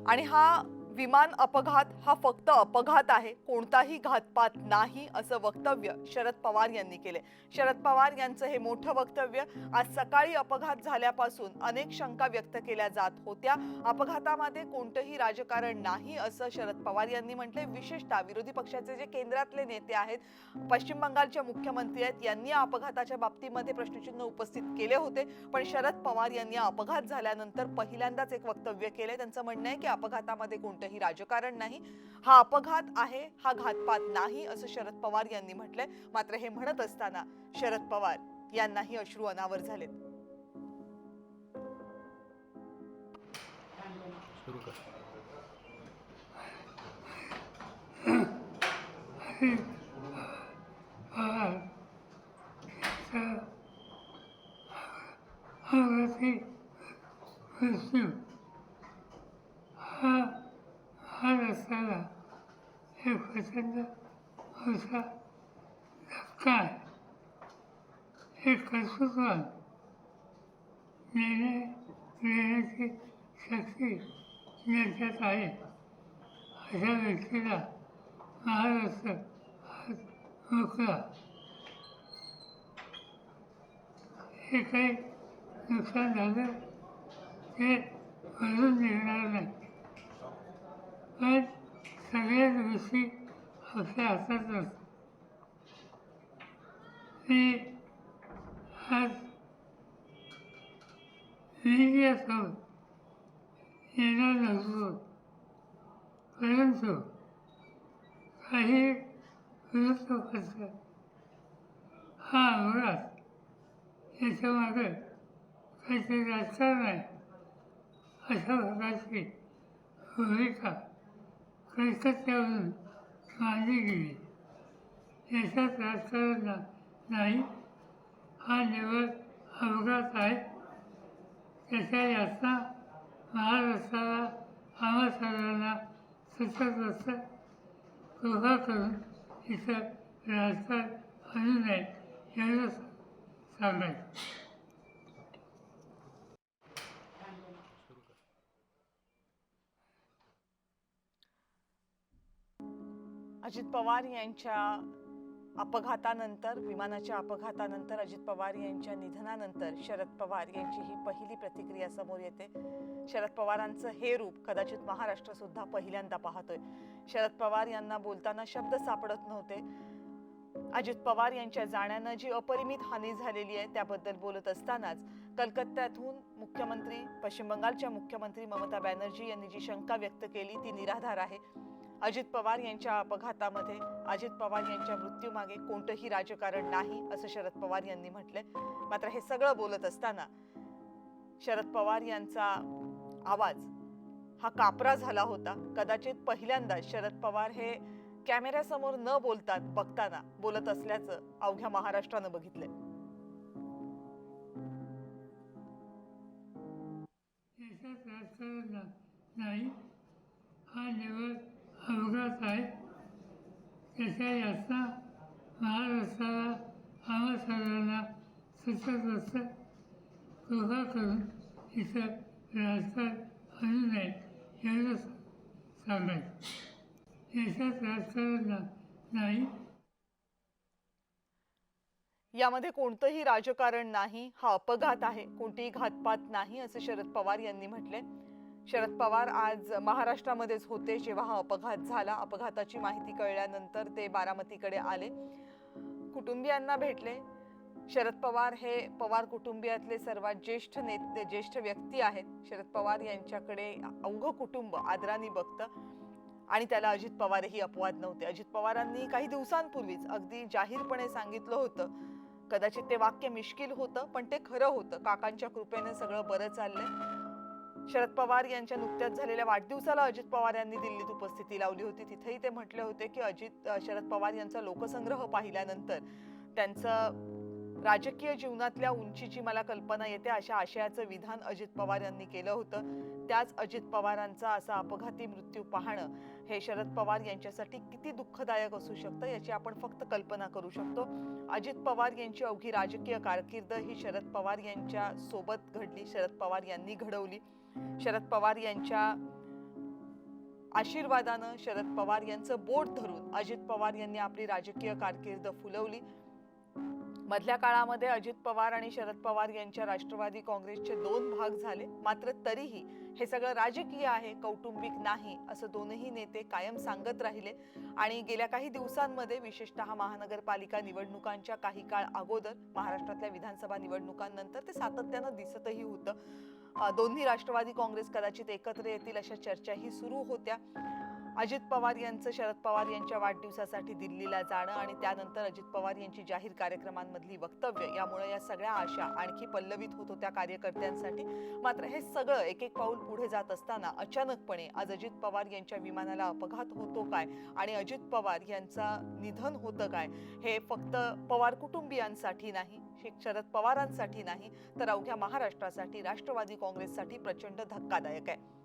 आणि हा विमान अपघात हा फक्त अपघात आहे, कोणताही घातपात नाही असं वक्तव्य शरद पवार यांनी केले। शरद पवार यांचं हे मोठं वक्तव्य आज सकाळी अपघात झाल्यापासून अनेक शंका व्यक्त केल्या जात होत्या। अपघातामध्ये कोणतंही राजकारण नाही असं शरद पवार यांनी म्हटले। विशेषतः विरोधी पक्षाचे जे केंद्रातले नेते आहेत, पश्चिम बंगालचे मुख्यमंत्री आहेत, यांनी या अपघाताच्या बाबतीमध्ये प्रश्नचिन्ह उपस्थित केले होते। पण शरद पवार यांनी अपघात झाल्यानंतर पहिल्यांदाच एक वक्तव्य केले। त्यांचं म्हणणं आहे की अपघातामध्ये कोणतंही राजकारण नाही, हा अपघात आहे, हा घातपात नाही असं शरद पवार यांनी म्हटलंय। मात्र हे म्हणत असताना शरद पवार यांनाही अश्रू अनावर झालेत। सुरू कर। हा रस्त्याला एक प्रचंड असा धक्का आहे। हे कर्तृत्वान निर्णय घेण्याची शक्ती ज्यांच्यात आहे अशा व्यक्तीला महाराष्ट्र आज मोकळा। हे काही नुकसान झालं ते भरून निघणार नाही, पण सगळ्याच गोष्टी आपल्या हातात नसतात। मी आज मीडियासमोर येणार नव्हतो, परंतु काही विरोध पक्ष हा अपघात याच्यामागे काहीतरी राजकारण आहे अशा प्रकारची भूमिका कलकत्त्यावरून मांडली गेली। याच्यात राजकारण नाही, हा निव्वळ अपघात आहे। त्याच्या यातना महाराष्ट्राला आम्हा सर्वांना सतत असतं। कृपा करून इथं राजकारण आणू नये एवढंच सांगायचं। अजित पवार यांच्या अपघातानंतर, विमानाच्या अपघातानंतर, अजित पवार यांच्या निधनानंतर शरद पवार यांची ही पहिली प्रतिक्रिया समोर येते। शरद पवारांचं हे रूप कदाचित महाराष्ट्र सुद्धा पहिल्यांदा पाहतोय। शरद पवार यांना बोलताना शब्द सापडत नव्हते। अजित पवार यांच्या जाण्यानं जी अपरिमित हानी झालेली आहे त्याबद्दल बोलत असतानाच कलकत्त्यातून मुख्यमंत्री, पश्चिम बंगालच्या मुख्यमंत्री ममता बॅनर्जी यांनी जी शंका व्यक्त केली ती निराधार आहे। अजित पवार यांच्या अपघातामध्ये, अजित पवार यांच्या मृत्यूमागे कोणतंही राजकारण नाही असं शरद पवार यांनी म्हटलंय। मात्र हे सगळं बोलत असताना शरद पवार यांचा आवाज हा कापरा झाला होता। कदाचित पहिल्यांदा शरद पवार हे कॅमेऱ्यासमोर न बघताना बोलत असल्याचं अवघ्या महाराष्ट्रानं बघितलंय। याच्यात राजकारण नाही, हा निव्वळ अपघात आहे। त्याच्या यातना महाराष्ट्राला आम्हा सर्वांना सतत असतं। कृपा करून इथं राजकारण आणू नये एवढंच सांगायचं। याच्यात राजकारण नाही, यामध्ये कोणतंही राजकारण नाही, हा अपघात आहे, कोणतीही घातपात नाही असं शरद पवार यांनी म्हटले। शरद पवार आज महाराष्ट्रामध्येच होते जेव्हा हा अपघात झाला। अपघाताची माहिती कळल्यानंतर ते बारामतीकडे आले, कुटुंबियांना भेटले। शरद पवार हे पवार कुटुंबियातले सर्वात ज्येष्ठ नेते, ज्येष्ठ व्यक्ती आहेत। शरद पवार यांच्याकडे अवघं कुटुंब आदराने बघतं आणि त्याला अजित पवारही अपवाद नव्हते। अजित पवारांनी काही दिवसांपूर्वीच अगदी जाहीरपणे सांगितलं होतं, कदाचित ते वाक्य मिश्किल होतं पण ते खरं होतं, काकांच्या कृपेने सगळं बरं चाललंय। शरद पवार यांच्या नुकत्याच झालेल्या वाढदिवसाला अजित पवार यांनी दिल्लीत उपस्थिती लावली होती। तिथेही ते म्हटले होते की शरद पवार यांचा लोकसंग्रह पाहिल्यानंतर त्यांचं राजकीय जीवनातल्या उंचीची मला कल्पना येते अशा आशयाचं विधान अजित पवार यांनी केलं होतं। त्याच अजित पवारांचा असा अपघाती मृत्यू पाहणं हे शरद पवार यांच्यासाठी किती दुःखदायक असू शकतं याची आपण फक्त कल्पना करू शकतो। अजित पवार यांची अवघी राजकीय कारकीर्द ही शरद पवार यांच्या सोबत घडली, शरद पवार यांनी घडवली। शरद पवार यांच्या आशीर्वादानं शरद पवार यांचं बोट धरून अजित पवार यांनी आपली राजकीय कारकीर्द फुलवली. मधल्या काळामध्ये अजित पवार आणि शरद पवार यांच्या राष्ट्रवादी काँग्रेसचे 2 भाग झाले. मात्र तरीही हे सगळं राजकीय आहे, कौटुंबिक नाही असं दोनही नेते कायम सांगत राहिले. आणि गेल्या काही दिवसांमध्ये विशेषतः महानगरपालिका निवडणुकांच्या काही काळ अगोदर महाराष्ट्रातल्या विधानसभा निवडणुकांनंतर ते सातत्यानं दिसतही होतं. दोन्ही राष्ट्रवादी काँग्रेस कदाचित एकत्र येतील अशा चर्चाही सुरू होत्या. अजित पवार यांचं शरद पवार यांच्या वाढदिवसासाठी दिल्लीला जाणं आणि त्यानंतर अजित पवार यांची जाहीर कार्यक्रमांमधली वक्तव्य यामुळे या सगळ्या आशा आणखी पल्लवित होत होत्या कार्यकर्त्यांसाठी. मात्र हे सगळं एक एक पाऊल पुढे जात असताना अचानकपणे आज अजित पवार यांच्या विमानाला अपघात होतो काय आणि अजित पवार यांचं निधन होतं काय हे फक्त पवार कुटुंबियांसाठी नाही, शरद पवारांसाठी नाही, तर अवघ्या महाराष्ट्रासाठी, राष्ट्रवादी काँग्रेससाठी प्रचंड धक्कादायक आहे.